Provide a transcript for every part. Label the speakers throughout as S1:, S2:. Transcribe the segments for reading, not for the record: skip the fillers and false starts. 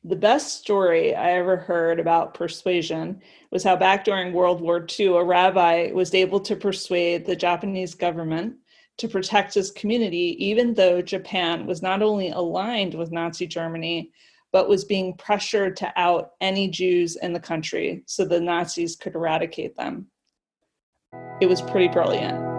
S1: The best story I ever heard about persuasion was how back during World War II, a rabbi was able to persuade the Japanese government to protect his community, even though Japan was not only aligned with Nazi Germany, but was being pressured to out any Jews in the country so the Nazis could eradicate them. It was pretty brilliant.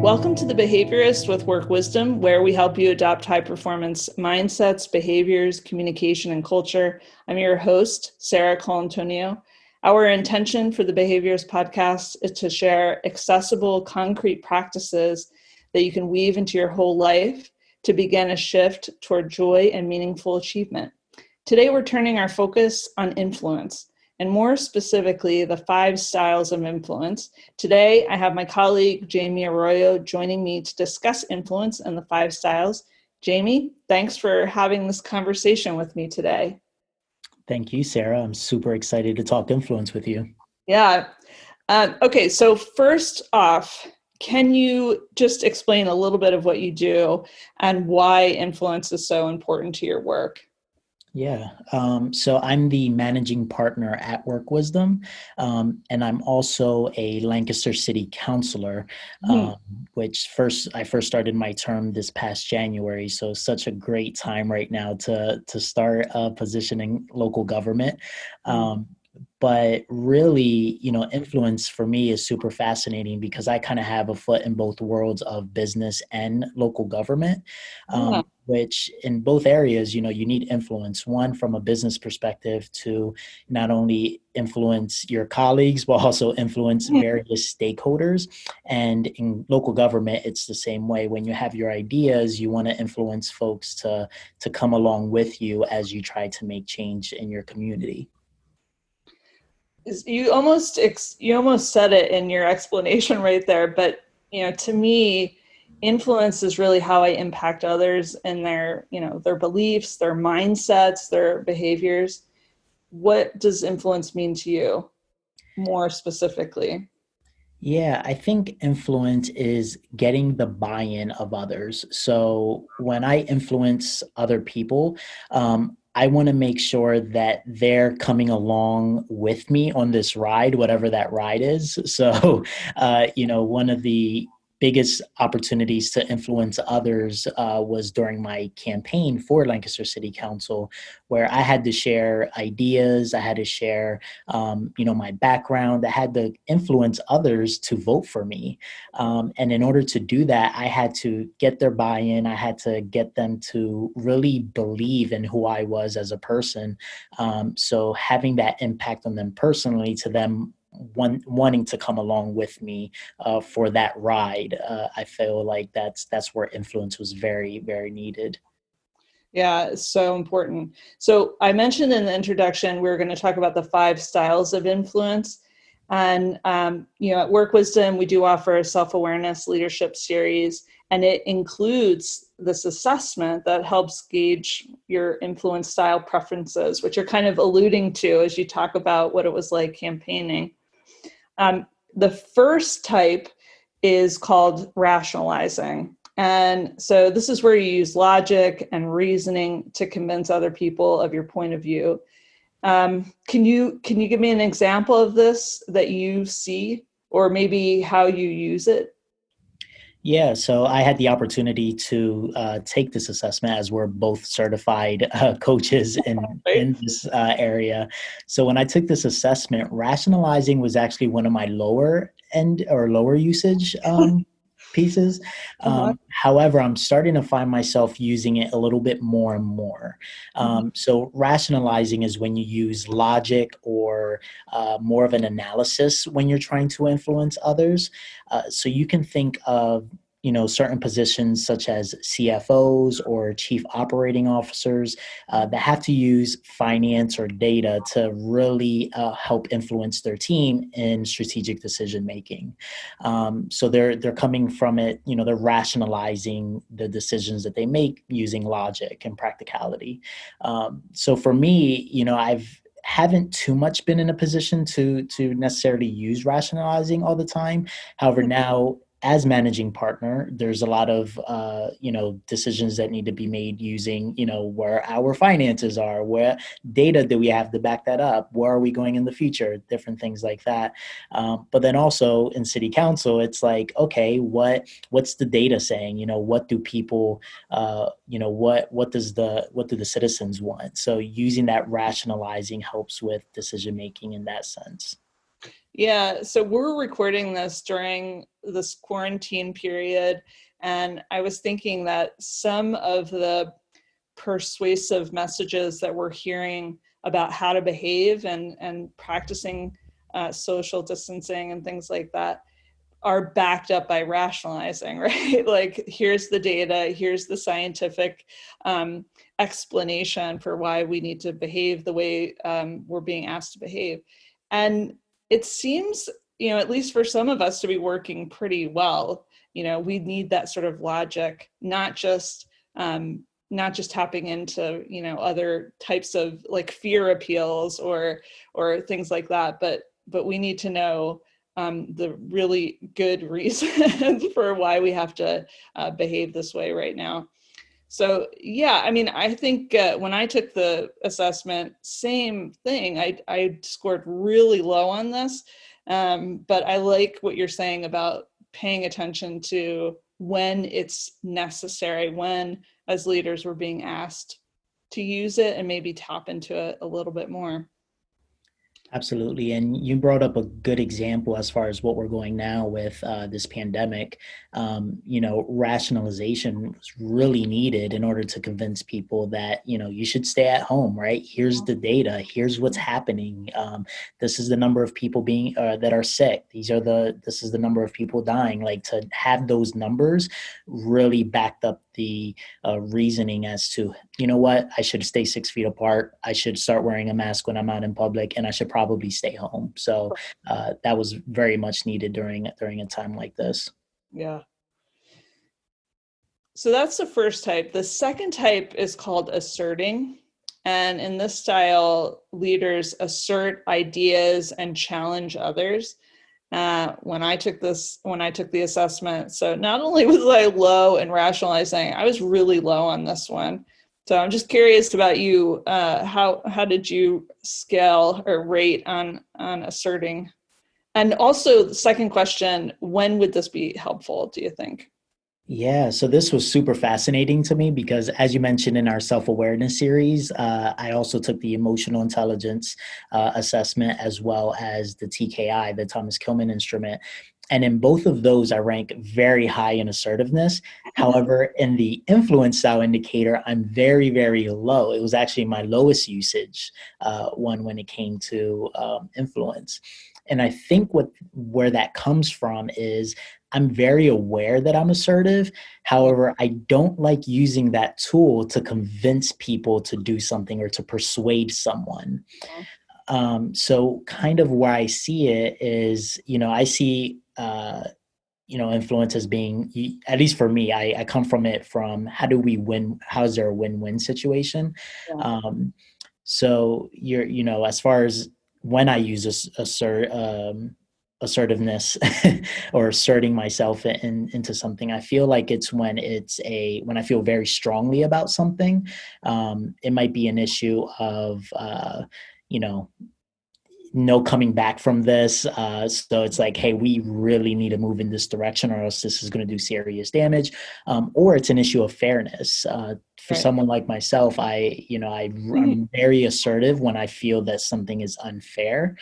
S1: Welcome to The Behaviorist with Work Wisdom, where we help you adopt high performance mindsets, behaviors, communication, and culture. I'm your host, Sarah Colantonio. Our intention for the Behaviorist podcast is to share accessible, concrete practices that you can weave into your whole life to begin a shift toward joy and meaningful achievement. Today, we're turning our focus on influence, and more specifically, the 5 styles of influence. Today, I have my colleague, Jamie Arroyo, joining me to discuss influence and the 5 styles. Jamie, thanks for having this conversation with me today.
S2: Thank you, Sarah. I'm super excited to talk influence with you.
S1: Yeah. Okay, so first off, can you just explain a little bit of what you do and why influence is so important to your work?
S2: Yeah. So I'm the managing partner at Work Wisdom, and I'm also a Lancaster City Councilor, which I first started my term this past January. So such a great time right now to start a position in local government. But really, influence for me is super fascinating because I kind of have a foot in both worlds of business and local government, which in both areas, you need influence. One, from a business perspective, to not only influence your colleagues, but also influence various stakeholders. And in local government, it's the same way. When you have your ideas, you want to influence folks to come along with you as you try to make change in your community.
S1: You almost said it in your explanation right there, but to me, influence is really how I impact others and their beliefs, their mindsets, their behaviors. What does influence mean to you more specifically?
S2: Yeah, I think influence is getting the buy-in of others. So when I influence other people, I want to make sure that they're coming along with me on this ride, whatever that ride is. So, one of the biggest opportunities to influence others was during my campaign for Lancaster City Council, where I had to share ideas, I had to share, my background, I had to influence others to vote for me. And in order to do that, I had to get their buy-in. I had to get them to really believe in who I was as a person. So having that impact on them personally, to them wanting to come along with me for that ride, I feel like that's where influence was very, very needed.
S1: Yeah, it's so important. So I mentioned in the introduction, we are going to talk about the 5 styles of influence. And, at Work Wisdom, we do offer a self-awareness leadership series, and it includes this assessment that helps gauge your influence style preferences, which you're kind of alluding to as you talk about what it was like campaigning. The first type is called rationalizing. And so this is where you use logic and reasoning to convince other people of your point of view. Can you give me an example of this that you see, or maybe how you use it?
S2: Yeah, so I had the opportunity to take this assessment, as we're both certified coaches in this area. So when I took this assessment, rationalizing was actually one of my lower usage pieces. However, I'm starting to find myself using it a little bit more and more. So rationalizing is when you use logic or more of an analysis when you're trying to influence others. So you can think of certain positions such as CFOs or chief operating officers that have to use finance or data to really help influence their team in strategic decision making. So they're coming from it, they're rationalizing the decisions that they make using logic and practicality. So for me, haven't too much been in a position to necessarily use rationalizing all the time. However, now as managing partner, there's a lot of decisions that need to be made using where our finances are, where data do we have to back that up, where are we going in the future, different things like that. But then also in city council, it's like, okay, what's the data saying? What do people what do the citizens want? So using that rationalizing helps with decision making in that sense.
S1: Yeah, so we're recording this during this quarantine period, and I was thinking that some of the persuasive messages that we're hearing about how to behave and practicing social distancing and things like that are backed up by rationalizing, right? Like, here's the data, here's the scientific explanation for why we need to behave the way we're being asked to behave. And it seems, at least for some of us, to be working pretty well. We need that sort of logic, not just tapping into, other types of like fear appeals or things like that, but we need to know the really good reasons for why we have to behave this way right now. So yeah, I mean, I think when I took the assessment, same thing. I scored really low on this, but I like what you're saying about paying attention to when it's necessary, when as leaders we're being asked to use it and maybe tap into it a little bit more.
S2: Absolutely. And you brought up a good example as far as what we're going now with this pandemic. Rationalization was really needed in order to convince people that, you should stay at home, right? Here's the data. Here's what's happening. This is the number of people that are sick. This is the number of people dying. Like, to have those numbers really backed up the reasoning as to, what, I should stay 6 feet apart. I should start wearing a mask when I'm out in public, and I should probably stay home. So that was very much needed during a time like this.
S1: Yeah. So that's the first type. The second type is called asserting. And in this style, leaders assert ideas and challenge others. When I took the assessment, so not only was I low in rationalizing, I was really low on this one. So I'm just curious about you. How did you scale or rate on asserting? And also, the second question: when would this be helpful, do you think?
S2: Yeah, so this was super fascinating to me because, as you mentioned in our self awareness series, I also took the emotional intelligence assessment as well as the TKI, the Thomas Kilmann instrument. And in both of those, I rank very high in assertiveness. However, in the influence style indicator, I'm very, very low. It was actually my lowest usage one when it came to influence. And I think where that comes from is I'm very aware that I'm assertive. However, I don't like using that tool to convince people to do something or to persuade someone. So kind of where I see it is, I see, influence as being, at least for me, I come from it from how do we win? How is there a win-win situation?
S1: Yeah.
S2: So as far as when I use assertiveness or asserting myself into something, I feel like it's when when I feel very strongly about something. It might be an issue of, no coming back from this. So it's like, hey, we really need to move in this direction or else this is going to do serious damage. Or it's an issue of fairness. For someone like myself, I'm very assertive when I feel that something is unfair.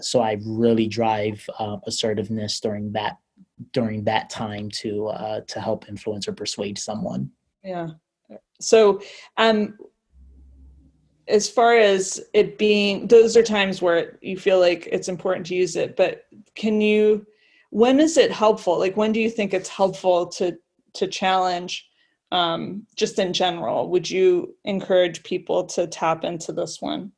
S2: So I really drive assertiveness during that time to help influence or persuade someone.
S1: Yeah. So, as far as it being, those are times where you feel like it's important to use it, but when is it helpful? Like, when do you think it's helpful to challenge, just in general? Would you encourage people to tap into this one?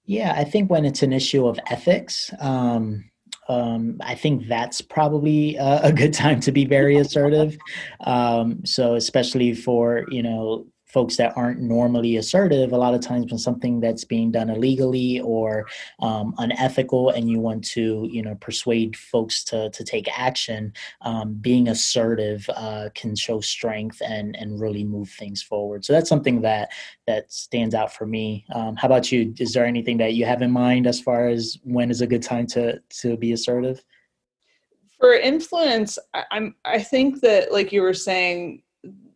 S2: Yeah, I think when it's an issue of ethics, I think that's probably a good time to be very assertive. So especially for folks that aren't normally assertive, a lot of times when something that's being done illegally or unethical, and you want to, persuade folks to take action, being assertive can show strength and really move things forward. So that's something that stands out for me. How about you? Is there anything that you have in mind as far as when is a good time to be assertive?
S1: For influence, I think that, like you were saying,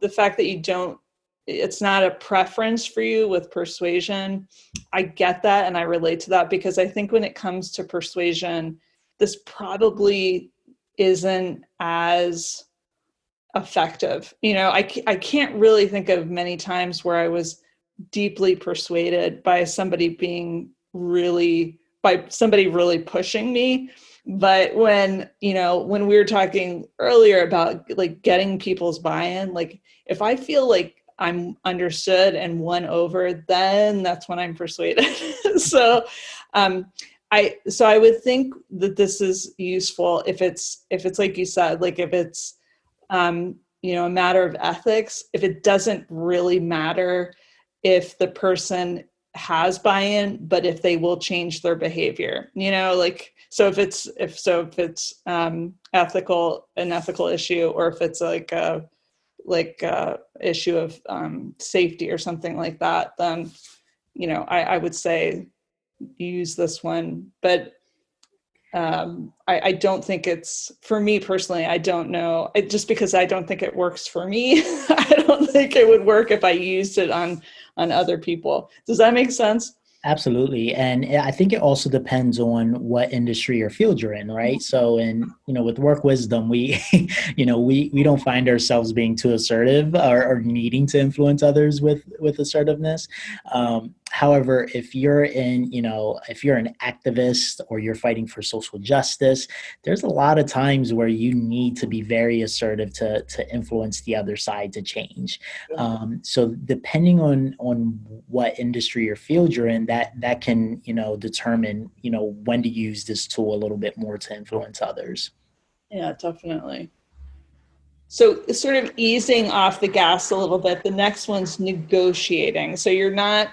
S1: the fact that it's not a preference for you with persuasion, I get that and I relate to that, because I think when it comes to persuasion, this probably isn't as effective. I can't really think of many times where I was deeply persuaded by somebody really pushing me. But when we were talking earlier about like getting people's buy-in, like if I feel like I'm understood and won over, then that's when I'm persuaded. So I would think that this is useful if it's like you said, like if it's a matter of ethics, if it doesn't really matter if the person has buy-in, but if they will change their behavior, like, so if it's an ethical issue, or if it's like a issue of safety or something like that, then, I would say use this one. But I don't think it's, for me personally, I don't know, just because I don't think it works for me. I don't think it would work if I used it on other people. Does that make sense?
S2: Absolutely. And I think it also depends on what industry or field you're in, right? So with work wisdom, we, we don't find ourselves being too assertive or needing to influence others with assertiveness. However, if you're if you're an activist or you're fighting for social justice, there's a lot of times where you need to be very assertive to influence the other side to change. So depending on what industry or field you're in, that can, determine, when to use this tool a little bit more to influence others.
S1: Yeah, definitely. So sort of easing off the gas a little bit, the next one's negotiating. So you're not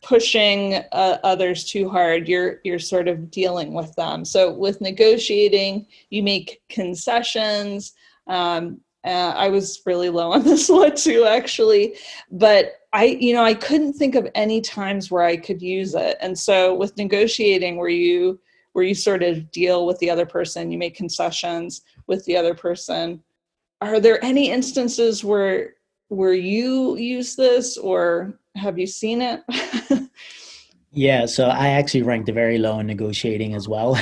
S1: pushing others too hard. You're sort of dealing with them. So with negotiating, you make concessions. I was really low on this one too, actually, but I couldn't think of any times where I could use it. And so with negotiating, where you sort of deal with the other person, you make concessions with the other person. Are there any instances where you use this, or have you seen it?
S2: Yeah, so I actually ranked very low in negotiating as well.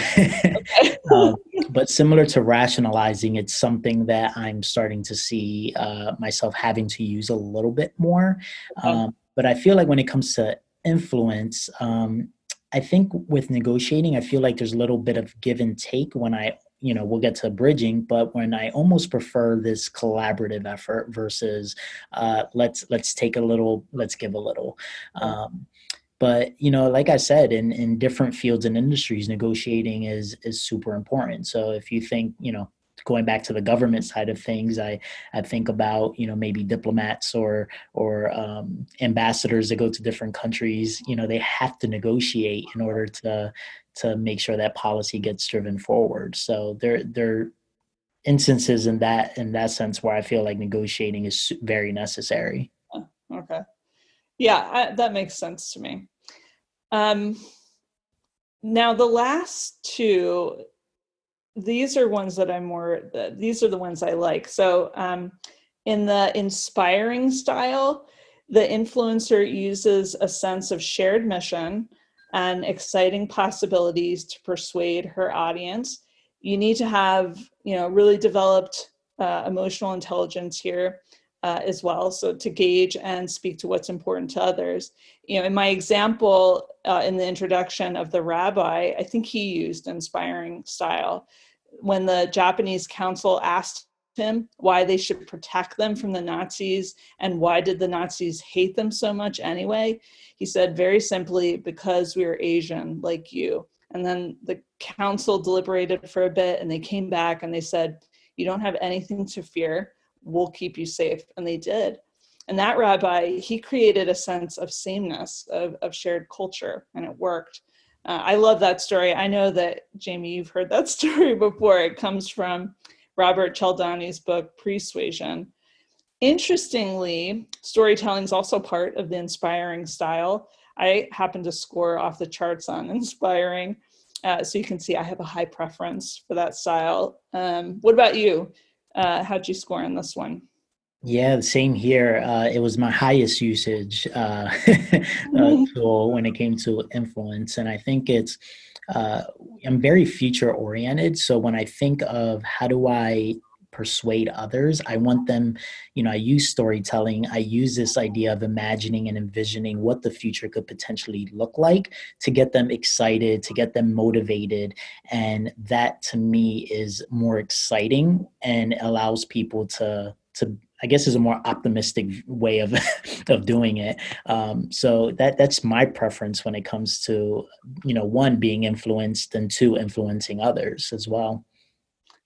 S2: um, but similar to rationalizing, it's something that I'm starting to see myself having to use a little bit more. But I feel like when it comes to influence, I think with negotiating, I feel like there's a little bit of give and take when we'll get to bridging, but when I almost prefer this collaborative effort versus let's take a little, let's give a little. But like I said, in different fields and industries, negotiating is super important. So if you think, going back to the government side of things, I think about maybe diplomats or ambassadors that go to different countries. They have to negotiate in order to make sure that policy gets driven forward. So there are instances in that sense where I feel like negotiating is very necessary.
S1: Okay. Yeah, that makes sense to me. Now the last two, these are ones that these are the ones I like. So in the inspiring style, the influencer uses a sense of shared mission and exciting possibilities to persuade her audience. You need to have, really developed emotional intelligence here as well. So to gauge and speak to what's important to others. In my example, in the introduction of the rabbi, I think he used inspiring style. When the Japanese council asked him why they should protect them from the Nazis and why did the Nazis hate them so much anyway, he said very simply, because we are Asian like you. And then the council deliberated for a bit and they came back and they said, you don't have anything to fear. We'll keep you safe. And they did. And that rabbi, he created a sense of sameness, of shared culture, and it worked. I love that story. I know that, Jamie, you've heard that story before. It comes from Robert Cialdini's book, Persuasion. Interestingly, storytelling is also part of the inspiring style. I happen to score off the charts on inspiring. So you can see I have a high preference for that style. What about you? How'd you score on this one?
S2: Yeah, the same here. It was my highest usage tool when it came to influence. And I think uh, I'm very future oriented. So when I think of how do I persuade others, I want them, I use storytelling. I use this idea of imagining and envisioning what the future could potentially look like to get them excited, to get them motivated. And that to me is more exciting and allows people to I guess is a more optimistic way of of doing it. So that's my preference when it comes to one being influenced and two influencing others as well.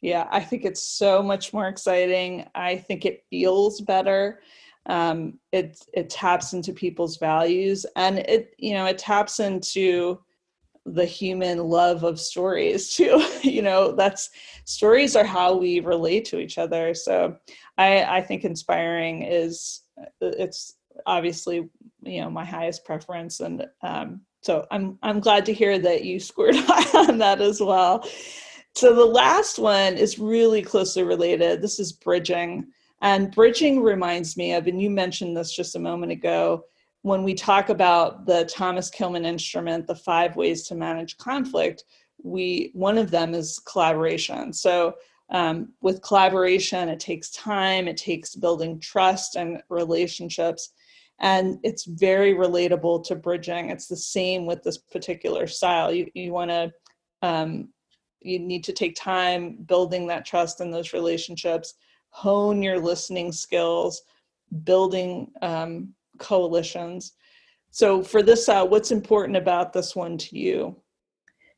S1: Yeah, I think it's so much more exciting. I think it feels better. It taps into people's values, and it taps into the human love of stories too. That's stories are how we relate to each other. So I think inspiring it's obviously my highest preference, and so I'm glad to hear that you scored high on that as well. So the last one is really closely related. This is bridging. And bridging reminds me of, and you mentioned this just a moment ago, when we talk about the Thomas Kilmann instrument, the 5 ways to manage conflict, one of them is collaboration. So with collaboration, it takes time, it takes building trust and relationships. And it's very relatable to bridging. It's the same with this particular style. You want to, you need to take time building that trust in those relationships, hone your listening skills, building coalitions. So for this, what's important about this one to you?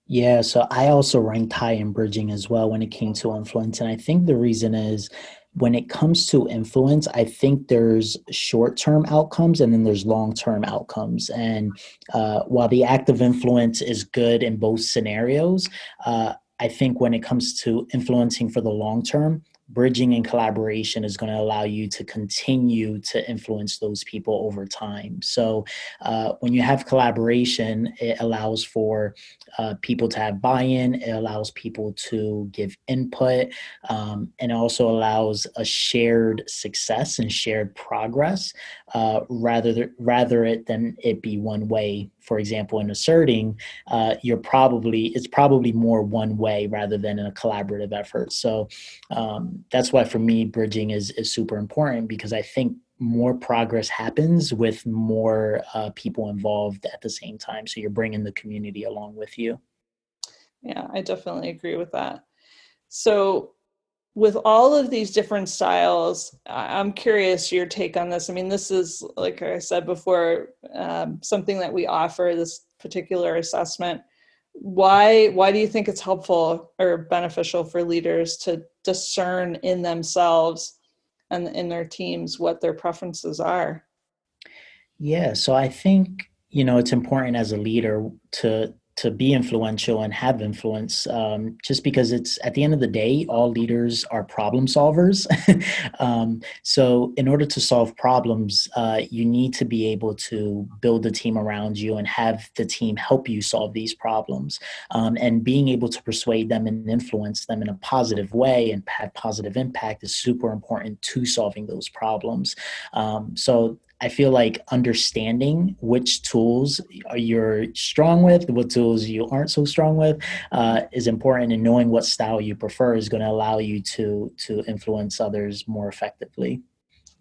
S2: Yeah, so I also ranked high in bridging as well when it came to influence. And I think the reason is when it comes to influence, I think there's short term outcomes and then there's long term outcomes. And while the act of influence is good in both scenarios, I think when it comes to influencing for the long term, bridging and collaboration is going to allow you to continue to influence those people over time. So when you have collaboration, it allows for people to have buy-in. It allows people to give input, and it also allows a shared success and shared progress, rather it than it be one way. For example, in asserting, it's probably more one way rather than a collaborative effort. So that's why for me, bridging is super important, because I think more progress happens with more people involved at the same time. So you're bringing the community along with you.
S1: Yeah, I definitely agree with that. So with all of these different styles, I'm curious your take on this. I mean, this is, like I said before, something that we offer, this particular assessment. Why do you think it's helpful or beneficial for leaders to discern in themselves and in their teams what their preferences are?
S2: Yeah, so I think it's important as a leader to be influential and have influence, just because it's at the end of the day, all leaders are problem solvers. So in order to solve problems, you need to be able to build a team around you and have the team help you solve these problems. And being able to persuade them and influence them in a positive way and have positive impact is super important to solving those problems. So I feel like understanding which tools you're strong with, what tools you aren't so strong with, is important, and knowing what style you prefer is going to allow you to influence others more effectively.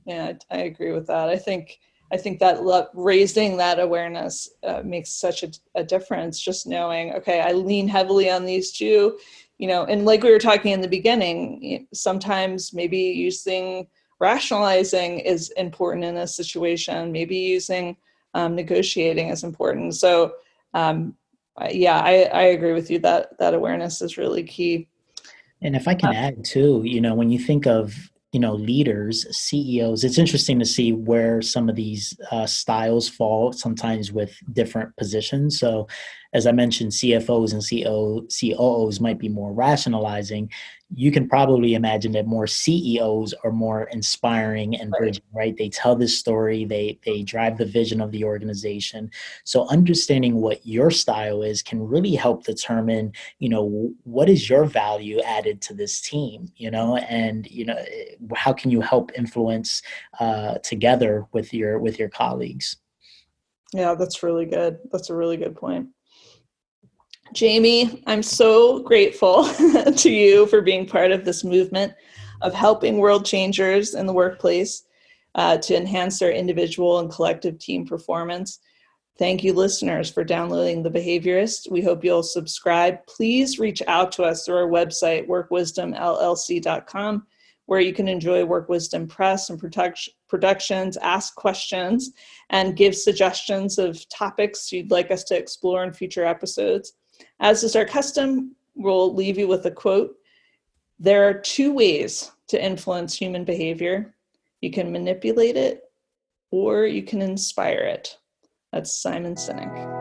S1: Yeah, I agree with that. I think that raising that awareness makes such a difference. Just knowing, okay, I lean heavily on these two, and like we were talking in the beginning, sometimes maybe rationalizing is important in a situation. Maybe using negotiating is important. So, yeah, I agree with you that awareness is really key.
S2: And if I can add too, when you think of leaders, CEOs, it's interesting to see where some of these styles fall sometimes with different positions. So as I mentioned, CFOs and COOs might be more rationalizing. You can probably imagine that more CEOs are more inspiring and bridging, right? They tell this story, they drive the vision of the organization. So understanding what your style is can really help determine, what is your value added to this team, and how can you help influence together with your colleagues.
S1: Yeah, that's really good. That's a really good point. Jamie, I'm so grateful to you for being part of this movement of helping world changers in the workplace to enhance their individual and collective team performance. Thank you, listeners, for downloading The Behaviorist. We hope you'll subscribe. Please reach out to us through our website, workwisdomllc.com, where you can enjoy Work Wisdom Press and productions, ask questions, and give suggestions of topics you'd like us to explore in future episodes. As is our custom, we'll leave you with a quote. There are two ways to influence human behavior. You can manipulate it, or you can inspire it. That's Simon Sinek.